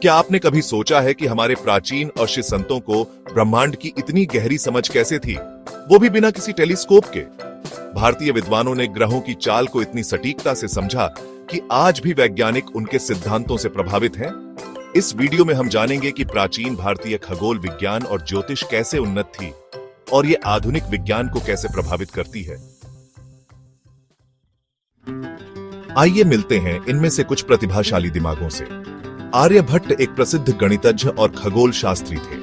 क्या आपने कभी सोचा है कि हमारे प्राचीन ऋषि संतों को ब्रह्मांड की इतनी गहरी समझ कैसे थी, वो भी बिना किसी टेलीस्कोप के? भारतीय विद्वानों ने ग्रहों की चाल को इतनी सटीकता से समझा कि आज भी वैज्ञानिक उनके सिद्धांतों से प्रभावित हैं। इस वीडियो में हम जानेंगे कि प्राचीन भारतीय खगोल विज्ञान और ज्योतिष कैसे उन्नत थी और ये आधुनिक विज्ञान को कैसे प्रभावित करती है। आइए मिलते हैं इनमें से कुछ प्रतिभाशाली दिमागों से। आर्यभट्ट एक प्रसिद्ध गणितज्ञ और खगोल शास्त्री थे।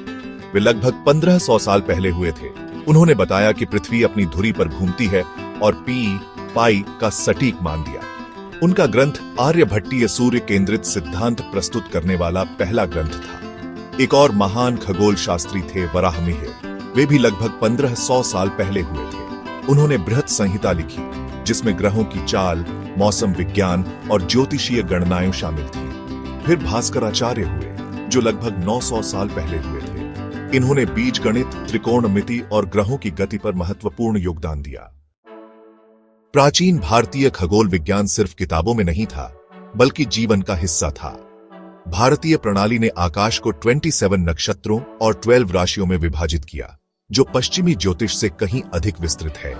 वे लगभग 1500 साल पहले हुए थे। उन्होंने बताया कि पृथ्वी अपनी धुरी पर घूमती है और पाई का सटीक मान दिया। उनका ग्रंथ आर्यभट्टीय सूर्य केंद्रित सिद्धांत प्रस्तुत करने वाला पहला ग्रंथ था। एक और महान खगोल शास्त्री थे वराहमिहिर। वे भी लगभग 1500 साल पहले हुए थे। उन्होंने बृहत संहिता लिखी, जिसमें ग्रहों की चाल, मौसम विज्ञान और ज्योतिषीय गणनाएं शामिल थी। फिर भास्कराचार्य हुए, जो लगभग 900 साल पहले हुए थे। इन्होंने बीज गणित, त्रिकोणमिति और ग्रहों की गति पर महत्वपूर्ण योगदान दिया। प्राचीन भारतीय खगोल विज्ञान सिर्फ किताबों में नहीं था, बल्कि जीवन का हिस्सा था। भारतीय प्रणाली ने आकाश को 27 नक्षत्रों और 12 राशियों में विभाजित किया, जो पश्चिमी ज्योतिष से कहीं अधिक विस्तृत है।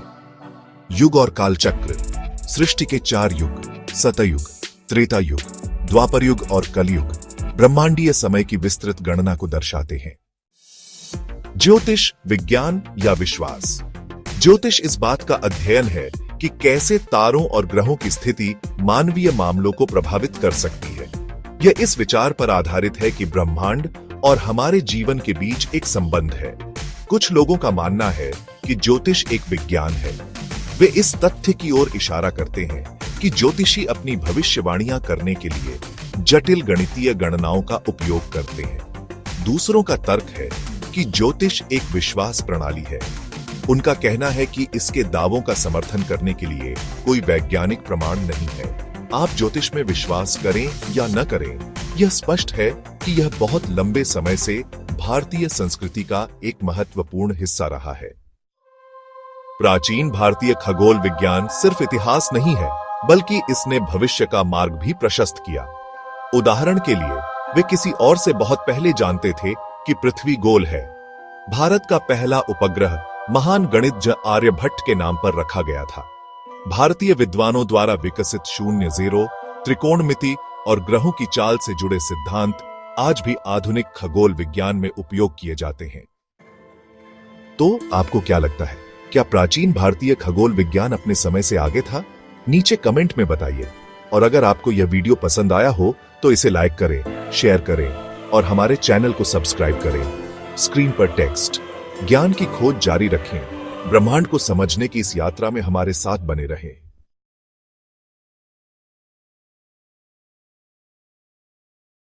युग और कालचक्र, सृष्टि के 4 युग, सतयुग, त्रेता युग, द्वापर युग और कलयुग, ब्रह्मांडीय समय की विस्तृत गणना को दर्शाते हैं। ज्योतिष, विज्ञान या विश्वास। ज्योतिष इस बात का अध्ययन है कि कैसे तारों और ग्रहों की स्थिति मानवीय मामलों को प्रभावित कर सकती है। यह इस विचार पर आधारित है कि ब्रह्मांड और हमारे जीवन के बीच एक संबंध है। कुछ लोगों का मानना है कि ज्योतिष एक विज्ञान है। वे इस तथ्य की ओर इशारा करते हैं कि ज्योतिषी अपनी भविष्यवाणियां करने के लिए जटिल गणितीय गणनाओं का उपयोग करते हैं। दूसरों का तर्क है कि ज्योतिष एक विश्वास प्रणाली है। उनका कहना है कि इसके दावों का समर्थन करने के लिए कोई वैज्ञानिक प्रमाण नहीं है। आप ज्योतिष में विश्वास करें या न करें, यह स्पष्ट है कि यह बहुत लंबे समय से भारतीय संस्कृति का एक महत्वपूर्ण हिस्सा रहा है। प्राचीन भारतीय खगोल विज्ञान सिर्फ इतिहास नहीं है, बल्कि इसने भविष्य का मार्ग भी प्रशस्त किया। उदाहरण के लिए, वे किसी और से बहुत पहले जानते थे कि पृथ्वी गोल है। भारत का पहला उपग्रह महान गणितज्ञ आर्यभट्ट के नाम पर रखा गया था। भारतीय विद्वानों द्वारा विकसित शून्य ज़ीरो, त्रिकोणमिति और ग्रहों की चाल से जुड़े सिद्धांत आज भी आधुनिक खगोल विज्ञान में उपयोग किए जाते हैं। तो आपको क्या लगता है, क्या प्राचीन भारतीय खगोल विज्ञान अपने समय से आगे था? नीचे कमेंट में बताइए। और अगर आपको यह वीडियो पसंद आया हो तो इसे लाइक करें, शेयर करें और हमारे चैनल को सब्सक्राइब करें। स्क्रीन पर टेक्स्ट, ज्ञान की खोज जारी रखें। ब्रह्मांड को समझने की इस यात्रा में हमारे साथ बने रहें।